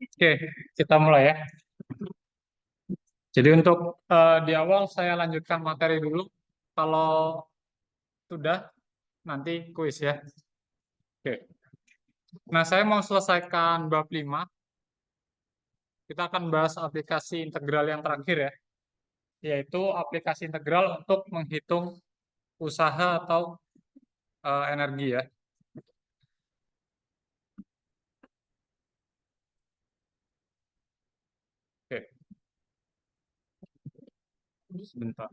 Oke, kita mulai ya. Jadi untuk di awal saya lanjutkan materi dulu. Kalau sudah, nanti kuis ya. Oke. Nah, saya mau selesaikan bab 5. Kita akan bahas aplikasi integral yang terakhir ya, yaitu aplikasi integral untuk menghitung usaha atau energi ya. Oke, sebentar.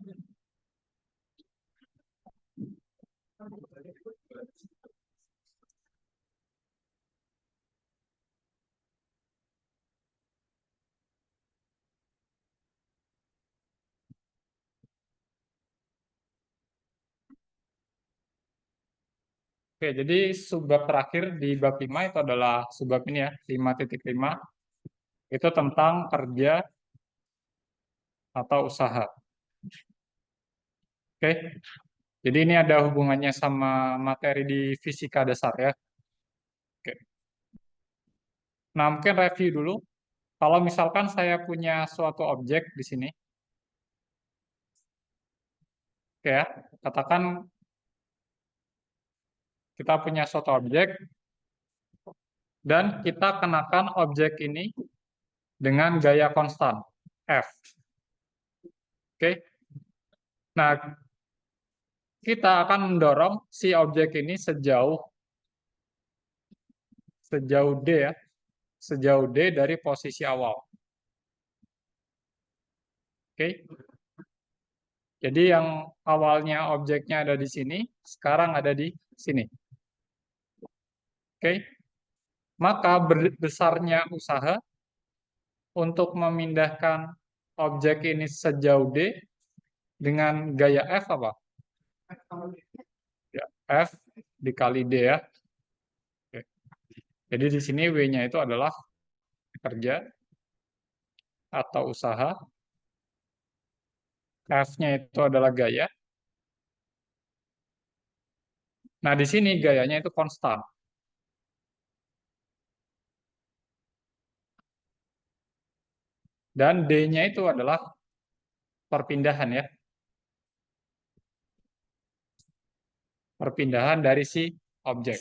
Oke, jadi subbab terakhir di bab 5 itu adalah subbab ini ya, 5.5. Itu tentang kerja atau usaha. Oke, jadi ini ada hubungannya sama materi di fisika dasar ya. Oke. Nah, mungkin review dulu. Kalau misalkan saya punya suatu objek di sini, oke ya, katakan kita punya suatu objek dan kita kenakan objek ini dengan gaya konstan F. Oke. Nah, kita akan mendorong si objek ini sejauh D ya, sejauh D dari posisi awal. Oke. Jadi yang awalnya objeknya ada di sini, sekarang ada di sini. Oke. Maka besarnya usaha untuk memindahkan objek ini sejauh D dengan gaya F apa? Ya, F dikali D ya. Oke. Jadi di sini W-nya itu adalah kerja atau usaha. F-nya itu adalah gaya. Nah, di sini gayanya itu konstan. Dan D-nya itu adalah perpindahan ya. Perpindahan dari si objek.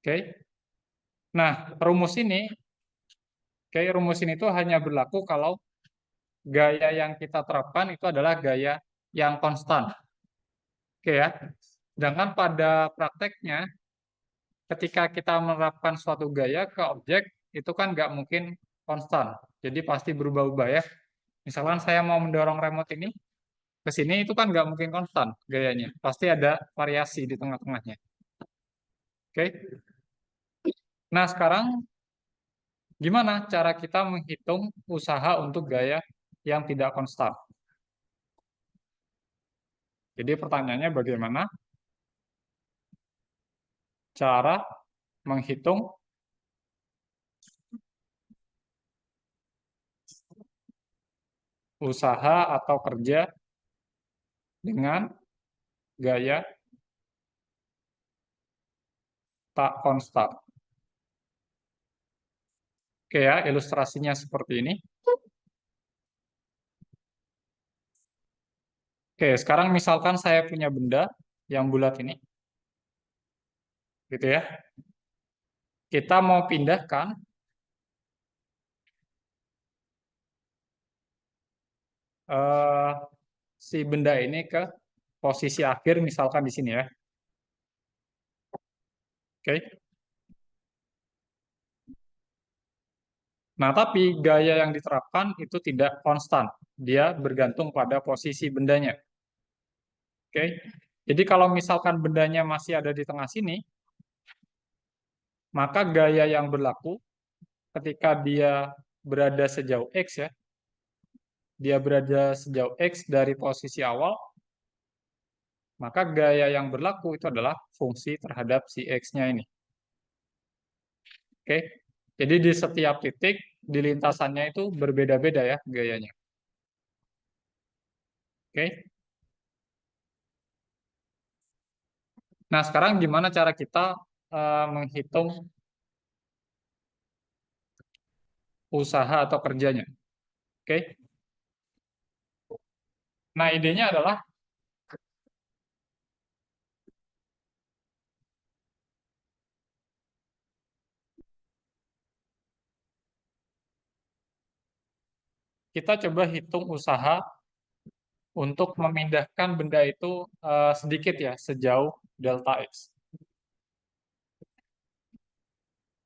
Oke. Nah, rumus ini tuh hanya berlaku kalau gaya yang kita terapkan itu adalah gaya yang konstan. Oke ya. Sedangkan pada prakteknya, ketika kita menerapkan suatu gaya ke objek, itu kan nggak mungkin konstan. Jadi pasti berubah-ubah ya. Misalkan saya mau mendorong remote ini ke sini, itu kan nggak mungkin konstan gayanya. Pasti ada variasi di tengah-tengahnya. Oke. Nah, sekarang gimana cara kita menghitung usaha untuk gaya yang tidak konstan? Jadi pertanyaannya bagaimana cara menghitung usaha atau kerja dengan gaya tak konstan. Oke ya, ilustrasinya seperti ini. Oke, sekarang misalkan saya punya benda yang bulat ini, gitu ya. Kita mau pindahkan eh, si benda ini ke posisi akhir, misalkan di sini ya. Oke. Nah, tapi gaya yang diterapkan itu tidak konstan. Dia bergantung pada posisi bendanya. Oke. Jadi kalau misalkan bendanya masih ada di tengah sini, maka gaya yang berlaku ketika dia berada sejauh X ya, dia berada sejauh X dari posisi awal, maka gaya yang berlaku itu adalah fungsi terhadap si X-nya ini. Oke. Jadi di setiap titik di lintasannya itu berbeda-beda ya gayanya. Oke. Nah, sekarang gimana cara kita menghitung usaha atau kerjanya? Oke. Nah, idenya adalah kita coba hitung usaha untuk memindahkan benda itu sedikit ya, sejauh delta X.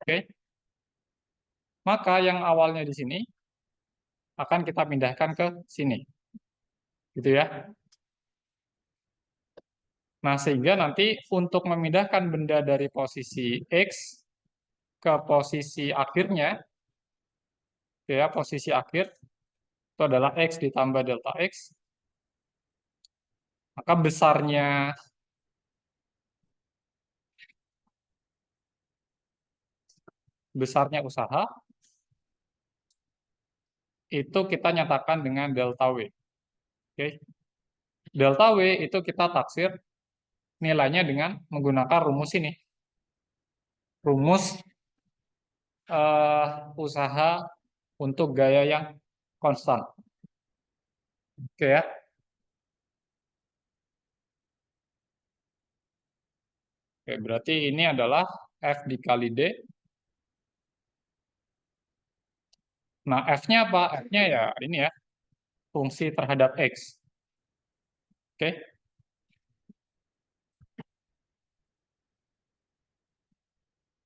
Oke. Maka yang awalnya di sini akan kita pindahkan ke sini. Gitu ya. Nah, sehingga nanti untuk memindahkan benda dari posisi X ke posisi akhirnya, ya posisi akhir itu adalah X ditambah delta X, maka besarnya usaha itu kita nyatakan dengan delta W. Oke. Delta W itu kita taksir nilainya dengan menggunakan rumus ini. Rumus usaha untuk gaya yang konstan. Oke ya. Oke, berarti ini adalah F dikali D. Nah, F-nya apa? F-nya ya ini ya, fungsi terhadap X. Oke.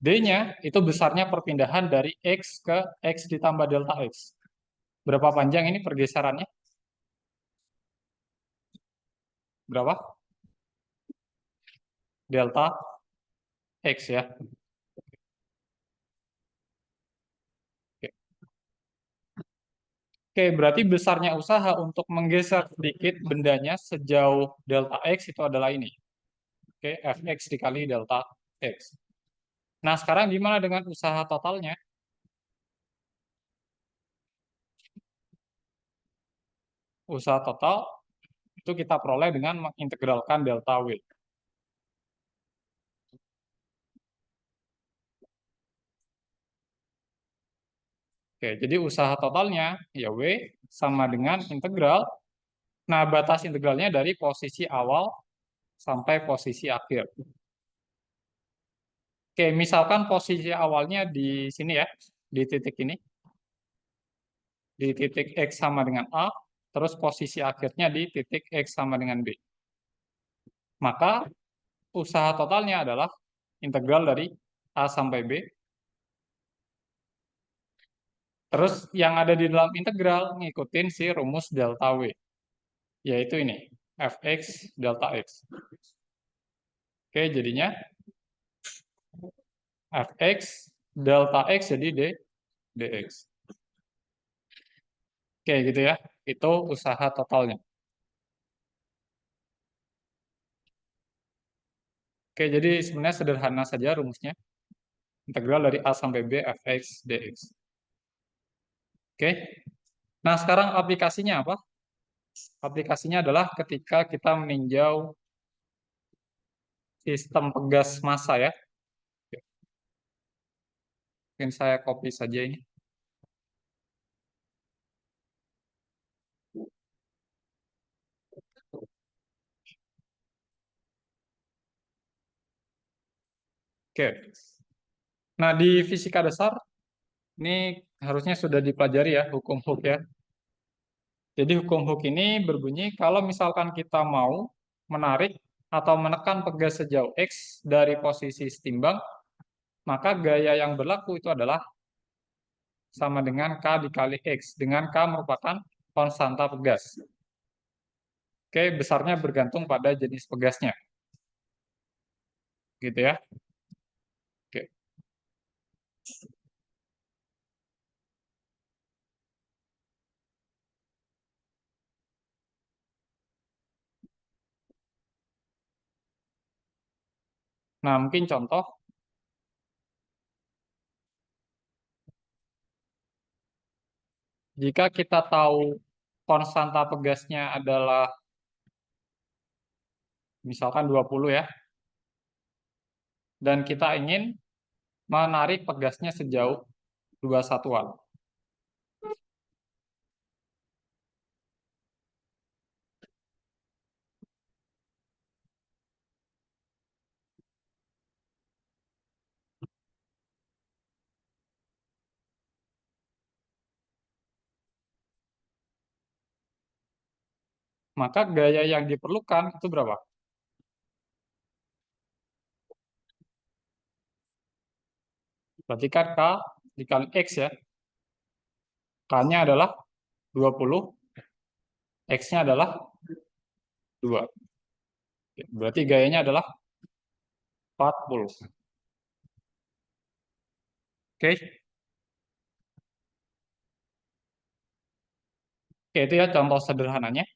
D-nya itu besarnya perpindahan dari X ke X ditambah delta X. Berapa panjang ini pergeserannya? Berapa? Delta X ya. Oke. Oke, berarti besarnya usaha untuk menggeser sedikit bendanya sejauh delta X itu adalah ini. Oke, Fx dikali delta X. Nah, sekarang gimana dengan usaha totalnya? Usaha total itu kita peroleh dengan mengintegralkan delta W. Oke, jadi usaha totalnya ya W sama dengan integral. Nah, batas integralnya dari posisi awal sampai posisi akhir. Oke, misalkan posisi awalnya di sini ya, di titik ini. Di titik X sama dengan A, terus posisi akhirnya di titik X sama dengan B. Maka usaha totalnya adalah integral dari A sampai B. Terus yang ada di dalam integral ngikutin si rumus delta W, yaitu ini, Fx delta X. Oke, jadinya Fx delta X jadi dx. Oke, gitu ya. Itu usaha totalnya. Oke, jadi sebenarnya sederhana saja rumusnya. Integral dari A sampai B Fx dx. Oke. Nah, sekarang aplikasinya apa? Aplikasinya adalah ketika kita meninjau sistem pegas massa ya. Mungkin saya copy saja ini. Oke. Nah, di fisika dasar ini harusnya sudah dipelajari ya hukum Hooke ya. Jadi hukum Hooke ini berbunyi kalau misalkan kita mau menarik atau menekan pegas sejauh X dari posisi setimbang, maka gaya yang berlaku itu adalah sama dengan K dikali X, dengan K merupakan konstanta pegas. Oke, besarnya bergantung pada jenis pegasnya. Gitu ya. Oke. Nah, mungkin contoh, jika kita tahu konstanta pegasnya adalah misalkan 20 ya, dan kita ingin menarik pegasnya sejauh 2 satuan. Maka gaya yang diperlukan itu berapa? Berarti kan K dikali X ya. K-nya adalah 20, X-nya adalah 2. Berarti gayanya adalah 40. Oke, oke itu ya contoh sederhananya.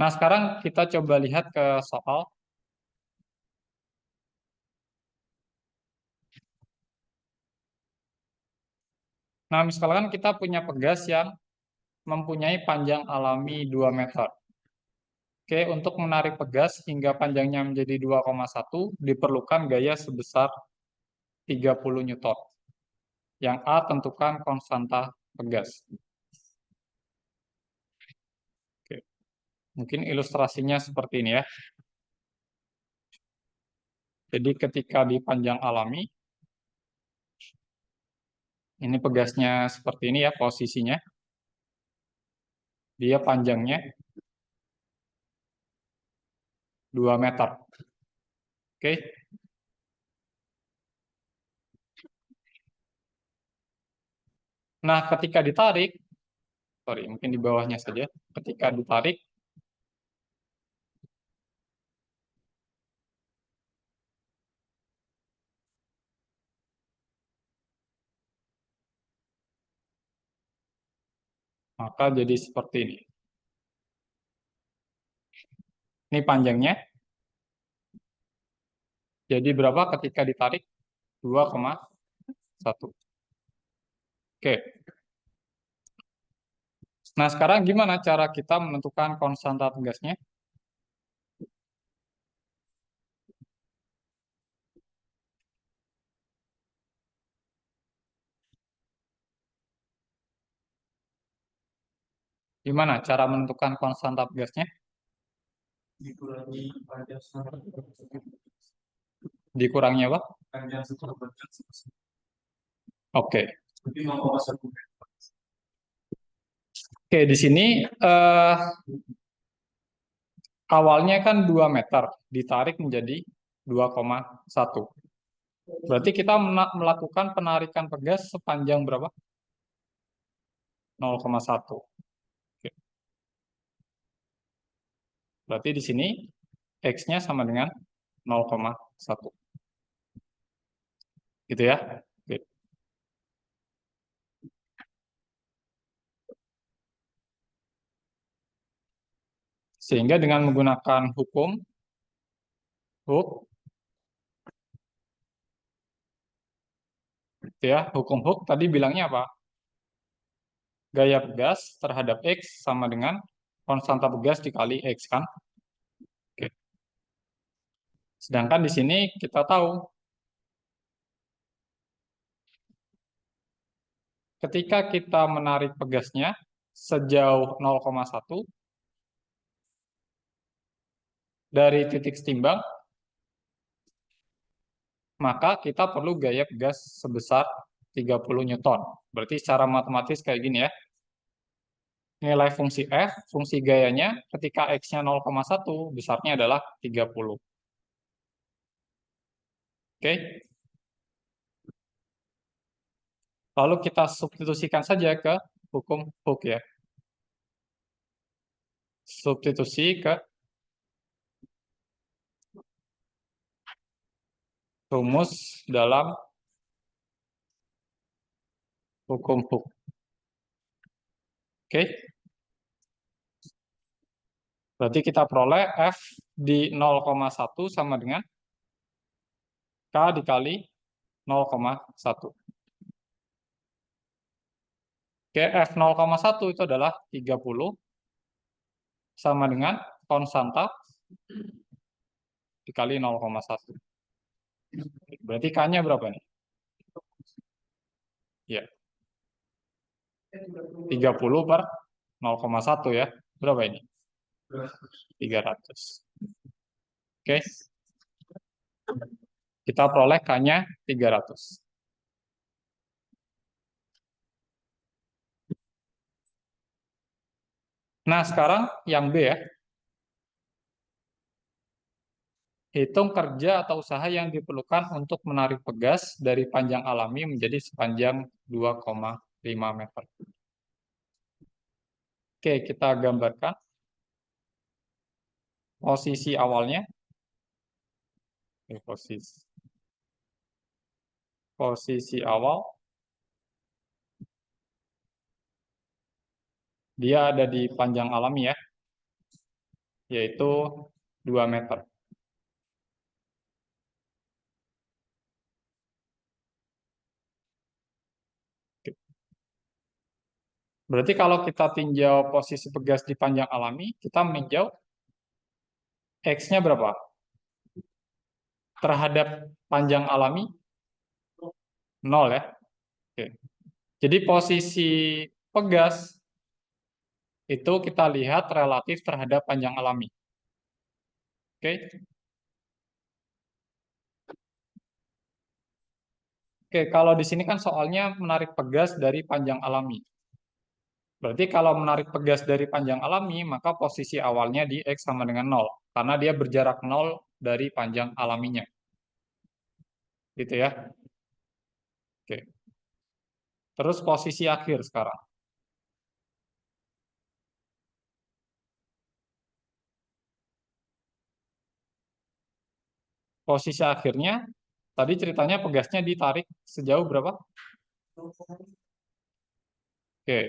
Nah, sekarang kita coba lihat ke soal. Nah, misalkan kita punya pegas yang mempunyai panjang alami 2 meter. Oke, untuk menarik pegas hingga panjangnya menjadi 2,1 diperlukan gaya sebesar 30 Newton. Yang A tentukan konstanta pegas. Oke. Mungkin ilustrasinya seperti ini ya. Jadi ketika di panjang alami, ini pegasnya seperti ini ya posisinya. Dia panjangnya 2 meter. Oke. Nah, ketika ditarik, sorry, mungkin di bawahnya saja. Ketika ditarik, maka jadi seperti ini. Ini panjangnya. Jadi berapa ketika ditarik? 2,1. Oke. Nah, sekarang gimana cara kita menentukan konstanta tegasnya? Gimana cara menentukan konstanta tegasnya? Dikurangi apa? Oke. Oke, di sini awalnya kan 2 meter, ditarik menjadi 2,1. Berarti kita melakukan penarikan pegas sepanjang berapa? 0,1. Oke. Berarti di sini X-nya sama dengan 0,1. Gitu ya. Oke. Sehingga dengan menggunakan hukum Hooke, gitu ya, hukum Hooke tadi bilangnya apa? Gaya pegas terhadap X sama dengan konstanta pegas dikali X kan? Oke. Sedangkan di sini kita tahu ketika kita menarik pegasnya sejauh 0,1 dari titik setimbang, maka kita perlu gaya pegas sebesar 30 Newton. Berarti secara matematis kayak gini ya. Nilai fungsi F, fungsi gayanya ketika X-nya 0,1, besarnya adalah 30. Oke? Lalu kita substitusikan saja ke hukum Hooke ya. Substitusi ke rumus dalam hukum Hooke. Oke. Berarti kita peroleh F di 0,1 sama dengan K dikali 0,1. Oke, F 0,1 itu adalah 30 sama dengan konstanta dikali 0,1. Berarti K-nya berapa nih? Ya, 30 per 0,1 ya. Berapa ini? 300. Oke. Kita peroleh K-nya 300. Nah, sekarang yang B ya. Hitung kerja atau usaha yang diperlukan untuk menarik pegas dari panjang alami menjadi sepanjang 2,5 meter. Oke, kita gambarkan posisi awalnya. Posisi awal, dia ada di panjang alami ya, yaitu 2 meter. Berarti kalau kita tinjau posisi pegas di panjang alami, kita meninjau X-nya berapa? Terhadap panjang alami, 0 ya. Oke. Jadi posisi pegas itu kita lihat relatif terhadap panjang alami. Oke. Oke, kalau di sini kan soalnya menarik pegas dari panjang alami. Berarti kalau menarik pegas dari panjang alami, maka posisi awalnya di X sama dengan 0. Karena dia berjarak 0 dari panjang alaminya. Gitu ya. Oke. Terus posisi akhir sekarang. Posisi akhirnya, tadi ceritanya pegasnya ditarik sejauh berapa? Oke.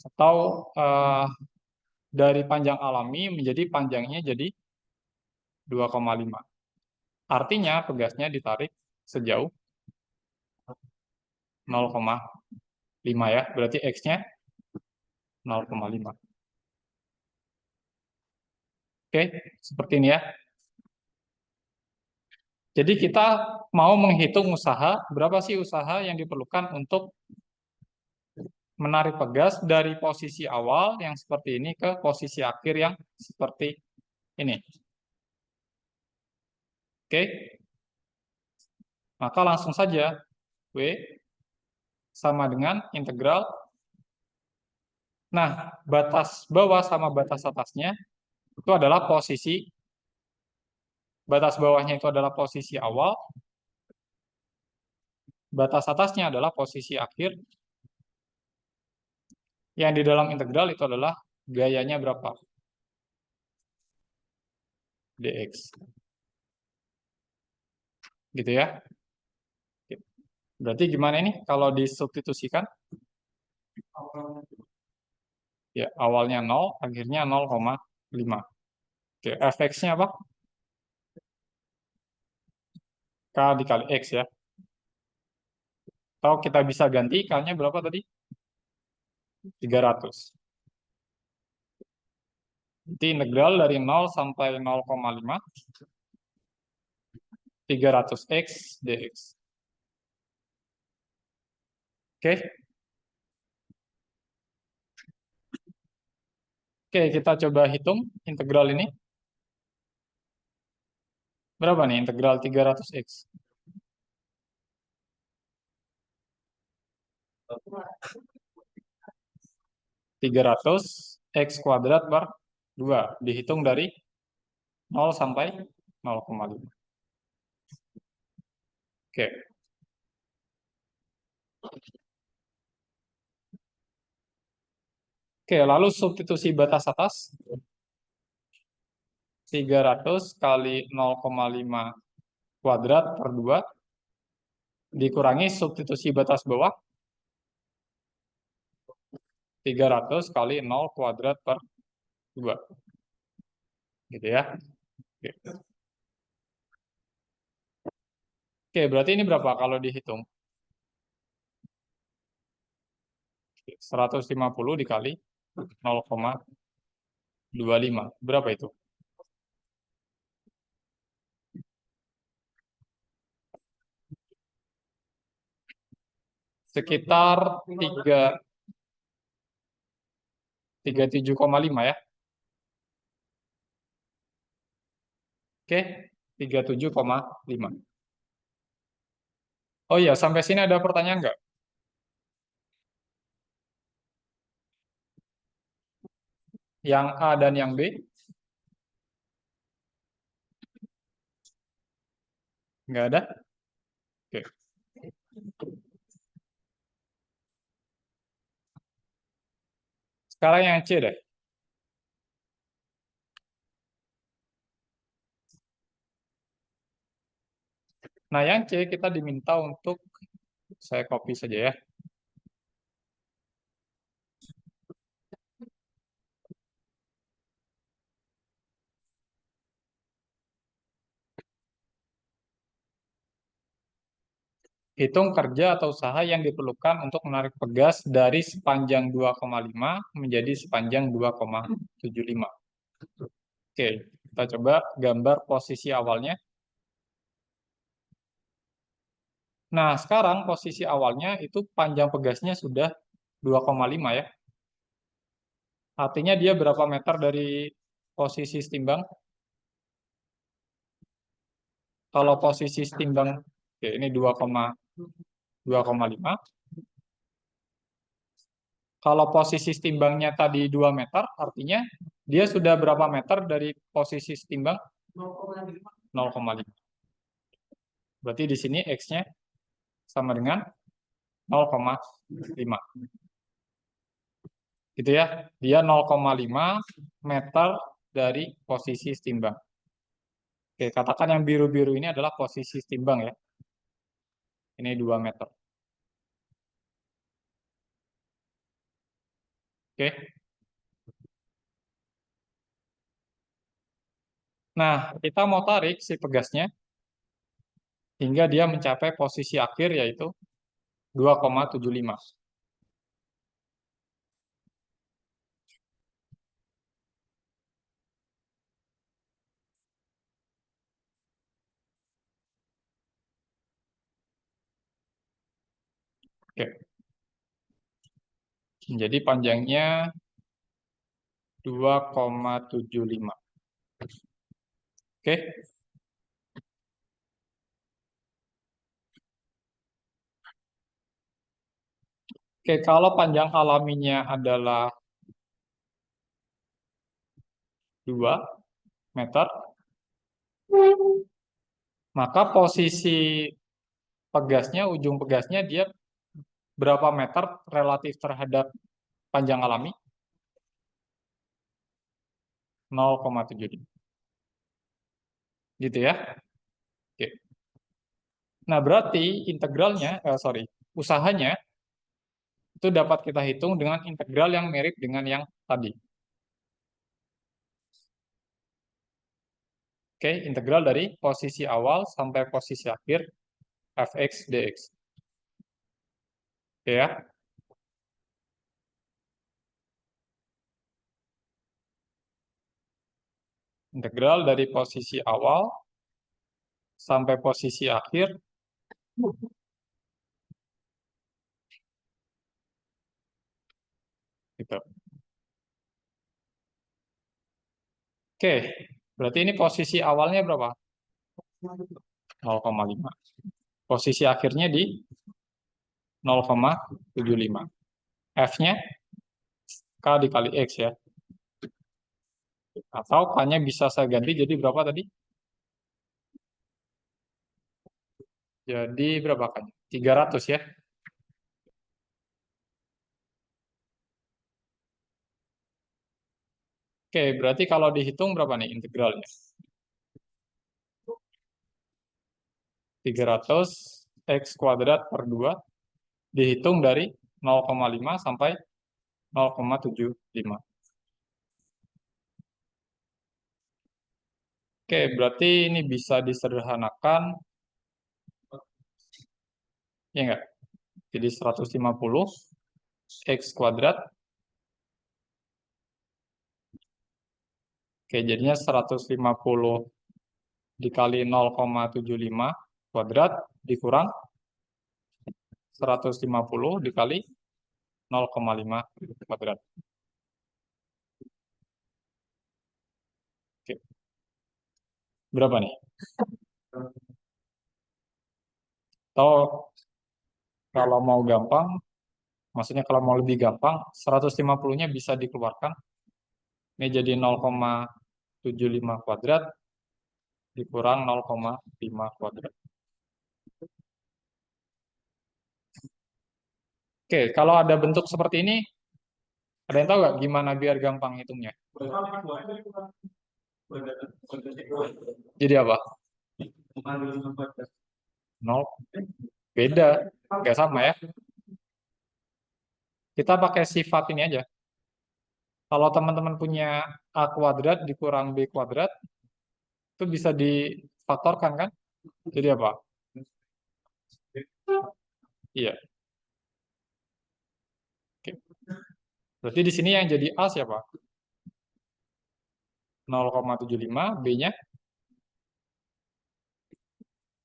Atau dari panjang alami menjadi panjangnya jadi 2,5. Artinya pegasnya ditarik sejauh 0,5 ya. Berarti X-nya 0,5. Oke, seperti ini ya. Jadi kita mau menghitung usaha, berapa sih usaha yang diperlukan untuk menarik pegas dari posisi awal yang seperti ini ke posisi akhir yang seperti ini. Oke, maka langsung saja W sama dengan integral. Nah, batas bawah sama batas atasnya itu adalah posisi, batas bawahnya itu adalah posisi awal, batas atasnya adalah posisi akhir, yang di dalam integral itu adalah gayanya berapa? Dx. Gitu ya. Berarti gimana ini kalau disubstitusikan? Ya, awalnya 0, akhirnya 0,5. Oke, fx-nya apa? K dikali X ya. Atau kita bisa ganti, K-nya berapa tadi? 300. Jadi integral dari 0 sampai 0,5, 300x dx. Oke. Oke, kita coba hitung integral ini. Berapa nih integral 300x? 300 x kuadrat per 2. Dihitung dari 0 sampai 0,5. Oke. Oke, lalu substitusi batas atas 300 kali 0,5 kuadrat per 2 dikurangi substitusi batas bawah 300 kali 0 kuadrat per 2. Gitu ya. Oke, Oke, berarti ini berapa kalau dihitung? 150 dikali 0,25. Berapa itu? Sekitar 37,5 ya. Oke, 37,5. Oh iya, sampai sini ada pertanyaan nggak? Yang A dan yang B? Nggak ada? Oke. Sekarang yang C deh. Nah, yang C kita diminta untuk, saya copy saja ya. Hitung kerja atau usaha yang diperlukan untuk menarik pegas dari sepanjang 2,5 menjadi sepanjang 2,75. Oke, kita coba gambar posisi awalnya. Nah, sekarang posisi awalnya itu panjang pegasnya sudah 2,5 ya. Artinya dia berapa meter dari posisi setimbang? Kalau posisi setimbang, oke, ini 2,5. Kalau posisi setimbangnya tadi 2 meter, artinya dia sudah berapa meter dari posisi setimbang? 0,5. Berarti di sini X-nya sama dengan 0,5. Gitu ya. Dia 0,5 meter dari posisi setimbang. Oke, katakan yang biru-biru ini adalah posisi setimbang ya. Ini 2 meter. Oke. Nah, kita mau tarik si pegasnya hingga dia mencapai posisi akhir yaitu 2,75. Oke. Jadi panjangnya 2,75. Oke. Oke, kalau panjang alaminya adalah 2 meter, maka posisi pegasnya, ujung pegasnya dia berapa meter relatif terhadap panjang alami? 0,75. Gitu ya. Oke. Nah, berarti integralnya, usahanya itu dapat kita hitung dengan integral yang mirip dengan yang tadi. Oke, integral dari posisi awal sampai posisi akhir fx dx. Oke ya. Integral dari posisi awal sampai posisi akhir gitu. Oke, berarti ini posisi awalnya berapa? 0,5. Posisi akhirnya di 0,75. F-nya K dikali X ya. Atau K-nya bisa saya ganti jadi berapa tadi? Jadi berapa K-nya? 300 ya. Oke, berarti kalau dihitung berapa nih integralnya? 300 X kuadrat per 2 dihitung dari 0,5 sampai 0,75. Oke, berarti ini bisa disederhanakan, ya enggak? Jadi 150 X kuadrat. Oke, jadinya 150 dikali 0,75 kuadrat dikurang 150 dikali 0,5 kuadrat. Oke, berapa nih? Atau kalau mau gampang, maksudnya kalau mau lebih gampang, 150-nya bisa dikeluarkan. Ini jadi 0,75 kuadrat dikurang 0,5 kuadrat. Oke, kalau ada bentuk seperti ini, ada yang tahu nggak gimana biar gampang hitungnya? Jadi apa? Nol. Beda. Nggak sama ya. Kita pakai sifat ini aja. Kalau teman-teman punya A kuadrat dikurang B kuadrat, itu bisa difaktorkan kan? Jadi apa? Iya. Oke. Berarti di sini yang jadi A siapa? 0,75, B-nya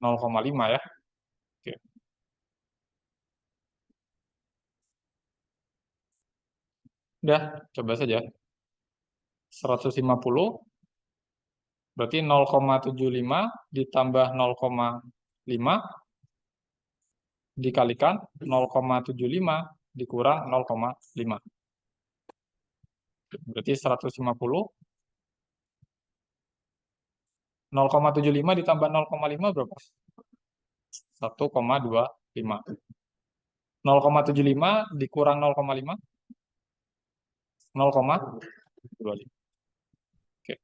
0,5 ya. Oke. Udah, coba saja. 150 berarti 0,75 ditambah 0,5 dikalikan 0,75 dikurang 0,5. Berarti 150 0,75 ditambah 0,5 berapa? 1,25. 0,75 dikurang 0,5 0,25. Oke.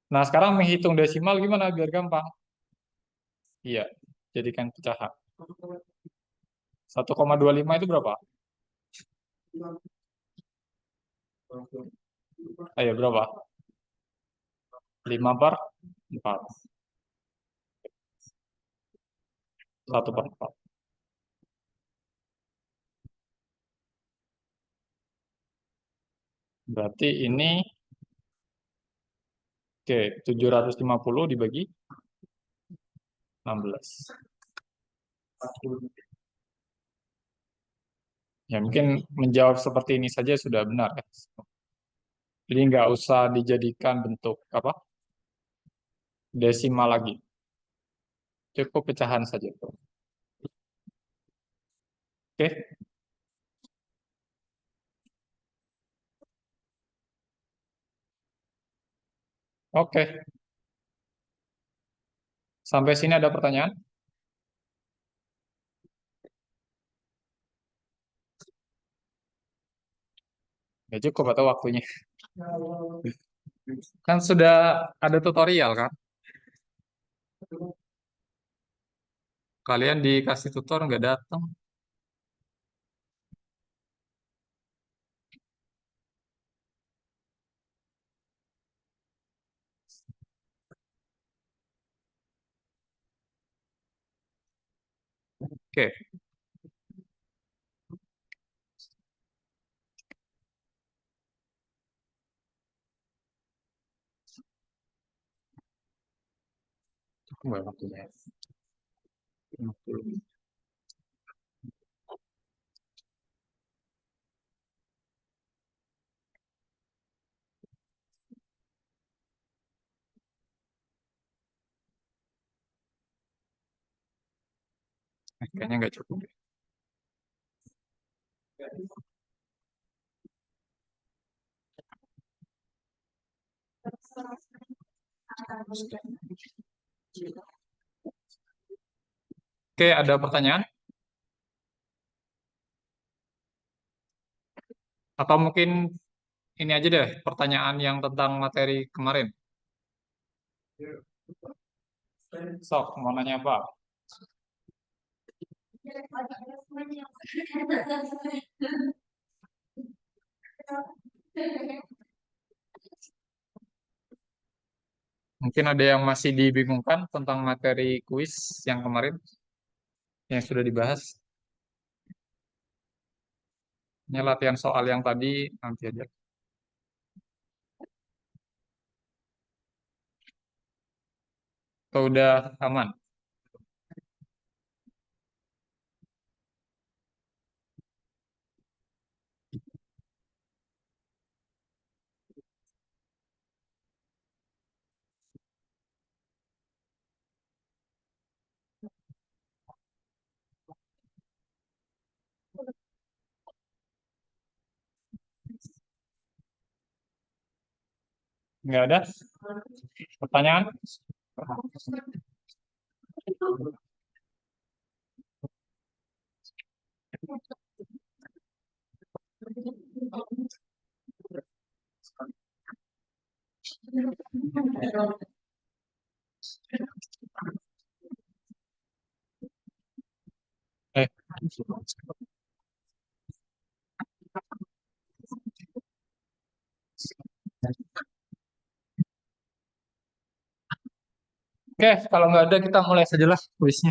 Nah, sekarang menghitung desimal gimana biar gampang? Iya, jadikan pecahan. 1,25 itu berapa? Ayo berapa? 5 per 4. 1 per 4. Berarti ini, oke, 750 dibagi 16. Ya, mungkin menjawab seperti ini saja sudah benar ya. Jadi nggak usah dijadikan bentuk apa desimal lagi. Cukup pecahan saja. Oke, oke. Sampai sini ada pertanyaan? Ya cukup atau waktunya? Kan sudah ada tutorial kan? Kalian dikasih tutor nggak datang? Oke, cukup nggak waktunya? 50. Kayaknya nggak cukup. Oke, ada pertanyaan? Atau mungkin ini aja deh pertanyaan yang tentang materi kemarin. Sok, mau nanya apa? Mungkin ada yang masih dibingungkan tentang materi kuis yang kemarin yang sudah dibahas. Ini latihan soal yang tadi nanti aja. Atau udah aman? Nggak ada pertanyaan? Eh, Oke, kalau nggak ada kita mulai saja lah kuisnya.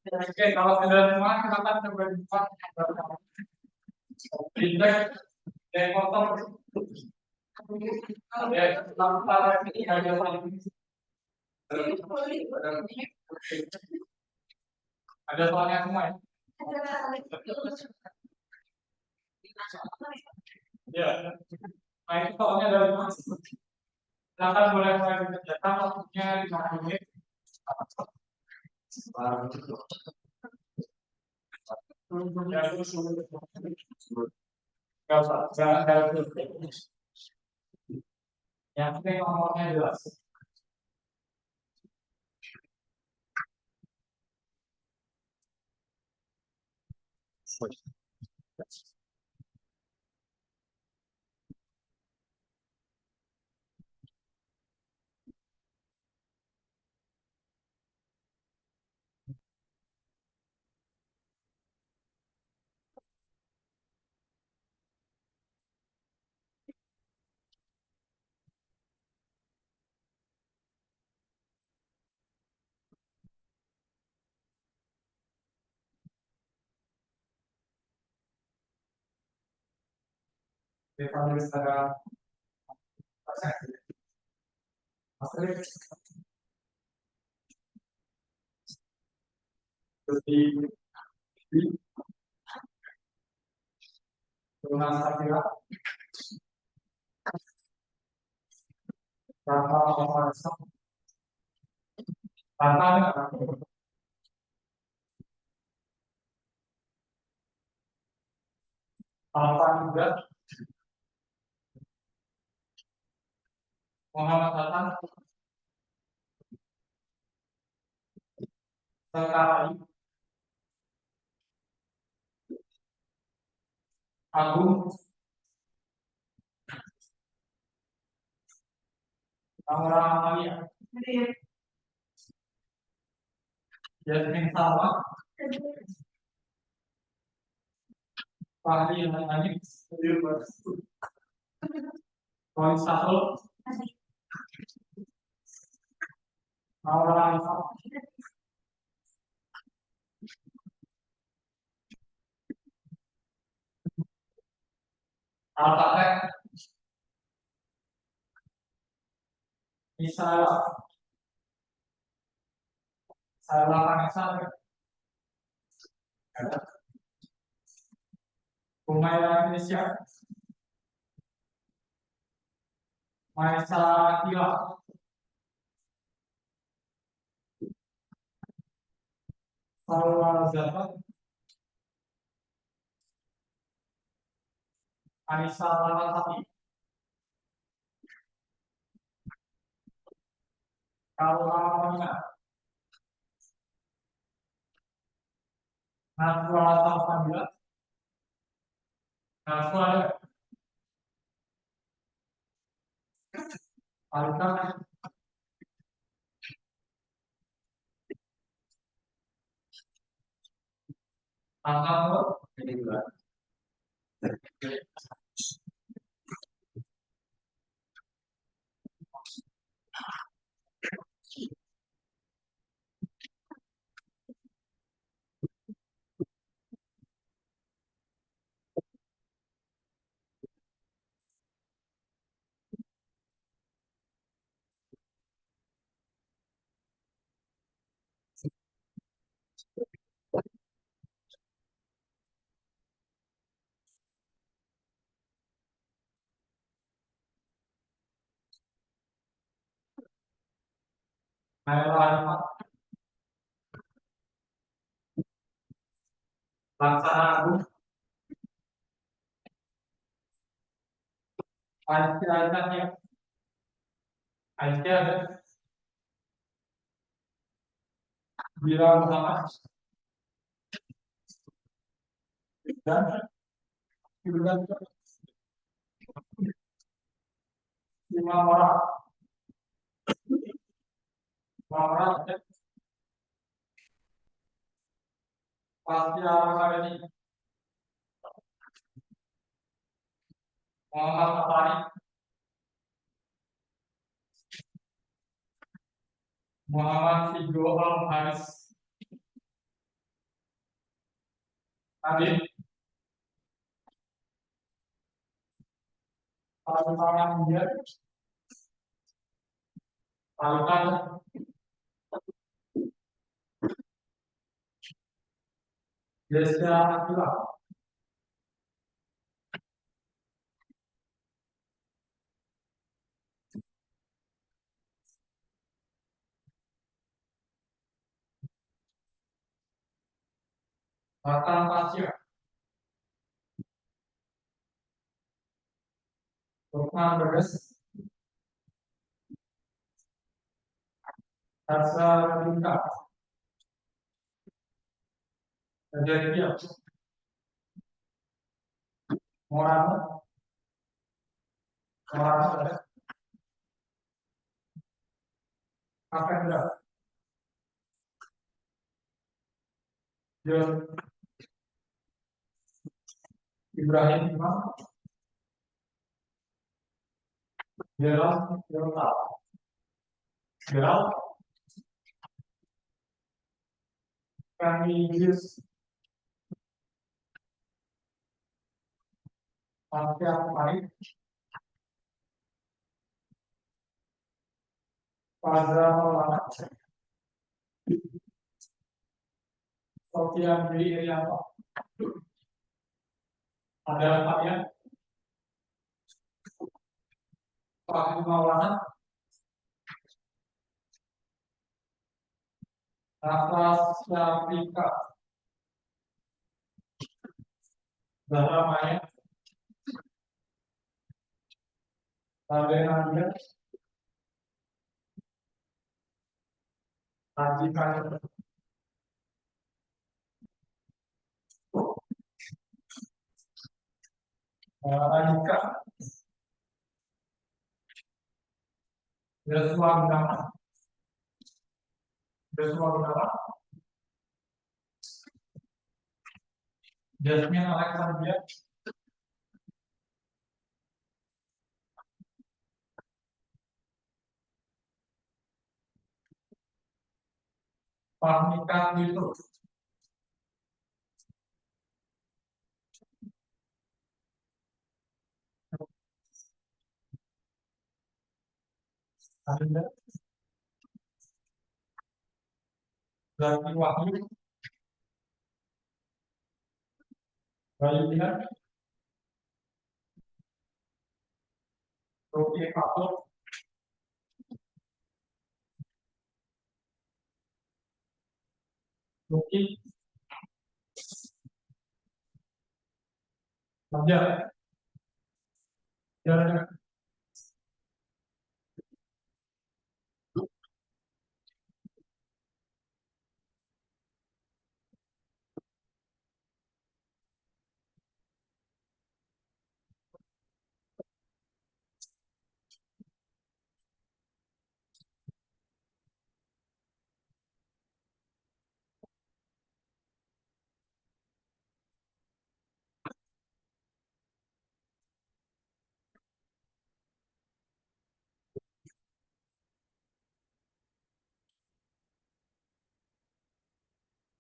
Oke, kalau sudah semua, silakan coba dibuat indeks yang kotor. Ya, tanpa ini ada soalnya semua ya. Ya, nah itu soalnya dari mana? Silakan boleh saya dikerjakan waktunya 5 menit. Ya, terus nggak usah, jangan harus. Yang penting nomornya jelas. Kita secara asli seperti di turunan sakira tanpa memaksa tanpa tanpa juga Muhammad Hasan Sekali Agung Amran Amalia Yasmin Salma Fahri Hanif Roy Satul Amran Al-Fateh Isa Sarah Vanessa Humaira Indonesia Maisa Kila Salwa Zafar Anissa Larasati Kaula Amina Naswa Salsabila Naswa Alika Angkor Naila Arifat Laksana Agung Aisyah Aisyah Aisyah Bira Muhammad dan Yudan Imam Orang Orang Pasti Orang ini Muhammad Fatari Muhammad Figo Al Haris Adit Palutan India Palutan Desya Akila Batang Asia, Turkmen Bedes, Casablanca, Algeria, Morano, Morano, Akendra, John Ibrahim Imam, Gerald Yontal, Gerald Camillus, Alfian Farid, Fazra Maulana, Sofian Dwi Irianto, ada Fabian, Fahmi Maulana, Rafa Syafika, Zahra Maya, Raden Nadia, Haji Kadir, Radika, Joshua Gunawan, Joshua Gunawan, Jasmine Alexandria, Fahmika Yusuf, Anda, Zaki Wahyu, Bayu Dinar, Roki Fatul, Roki, Fajar, Jar,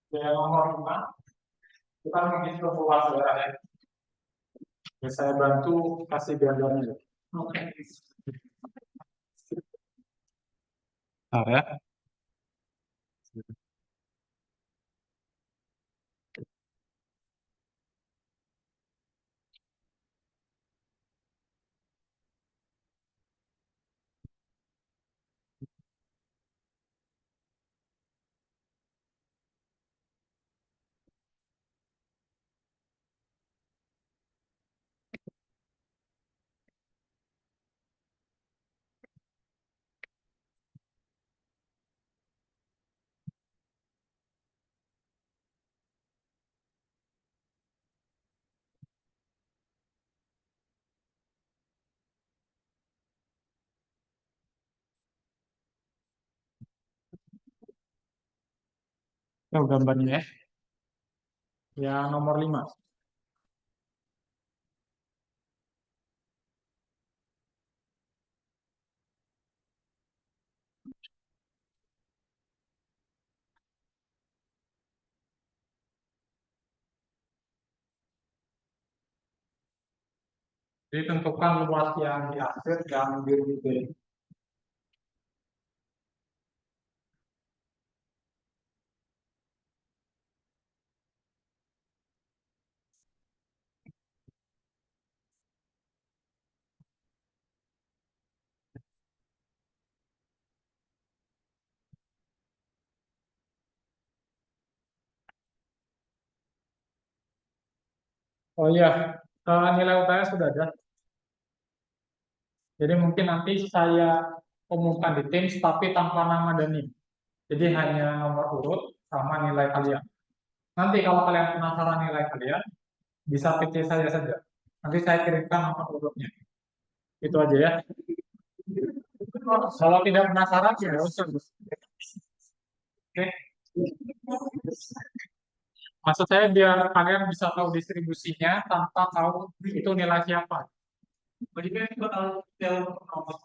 yang nomor 5, kita menghitung luas darahnya. Ya, saya bantu kasih gambarnya. Oke. Nah, ya. Itu gambarnya ya. Yang nomor 5. Ditentukan luas yang diakhir yang biru itu. Oh iya, nilai UTS sudah ada. Jadi mungkin nanti saya umumkan di Teams tapi tanpa nama dan NIM. Jadi hanya nomor urut sama nilai kalian. Nanti kalau kalian penasaran nilai kalian, bisa PC saya saja. Nanti saya kirimkan nomor urutnya. Itu aja ya. Kalau tidak penasaran, ya usah. Oke. Maksud saya biar kalian bisa tahu distribusinya tanpa tahu itu nilai siapa. Jadi kan kita tahu nomor.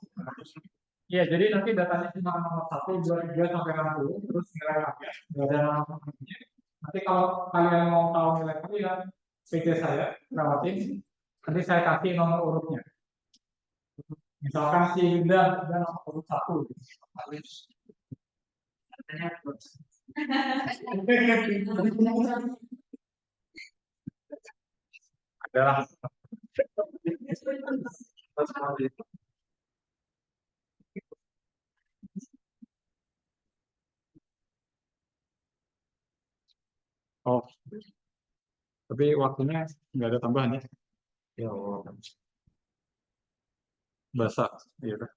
Iya, jadi nanti datanya cuma nomor 1, 2, 3 sampai 60, terus nilai kalian, nggak ada nomornya. Nanti kalau kalian mau tahu nilai kalian, PC saya, lewatin, nanti saya kasih nomor urutnya. Misalkan si Yuda, ada nomor urut 1. Adalah. Oh, tapi waktunya nggak ada tambahan ya? Ya, oh, basah. Iya.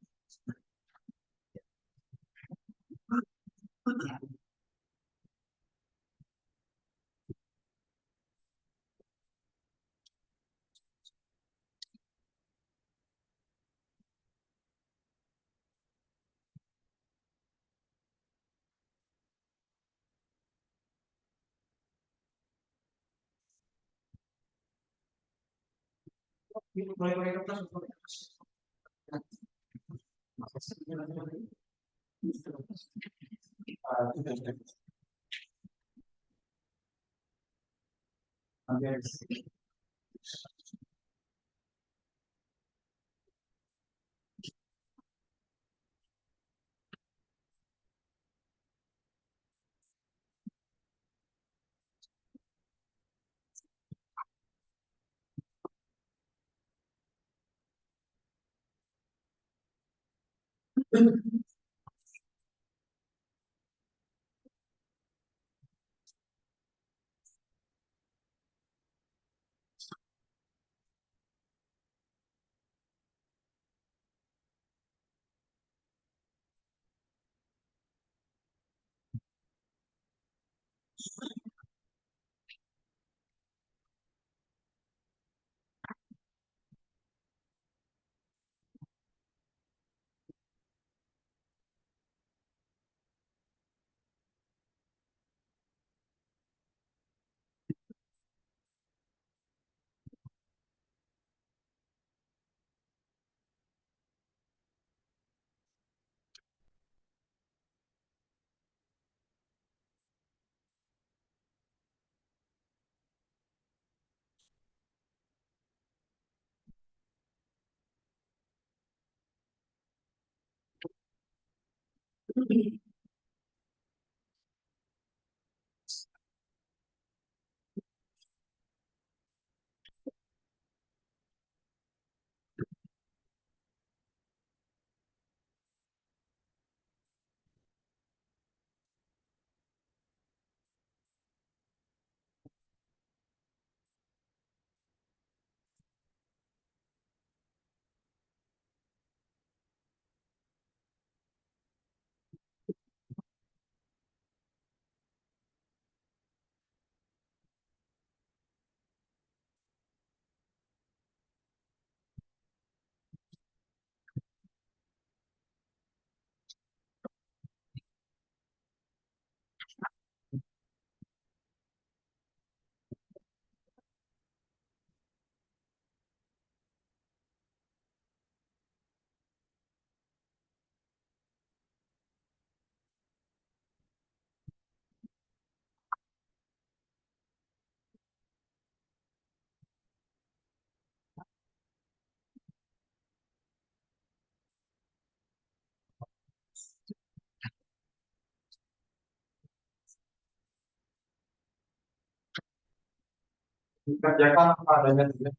Dikerjakan apa adanya saja.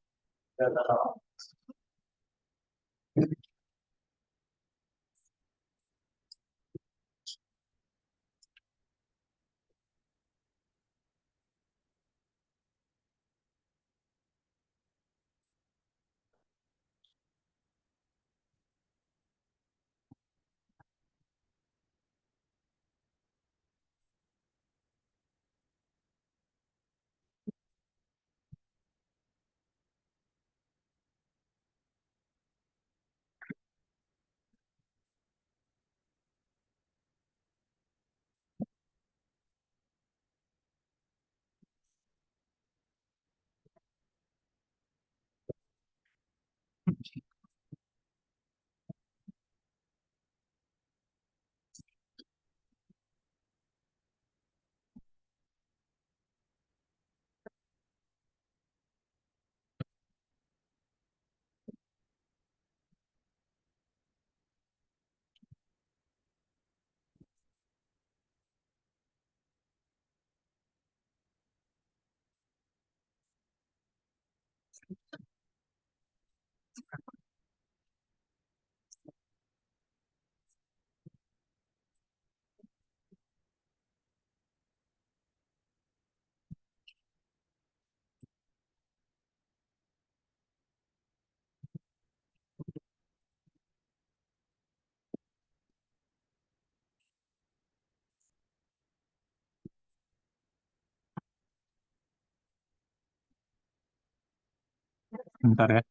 Bentar ya.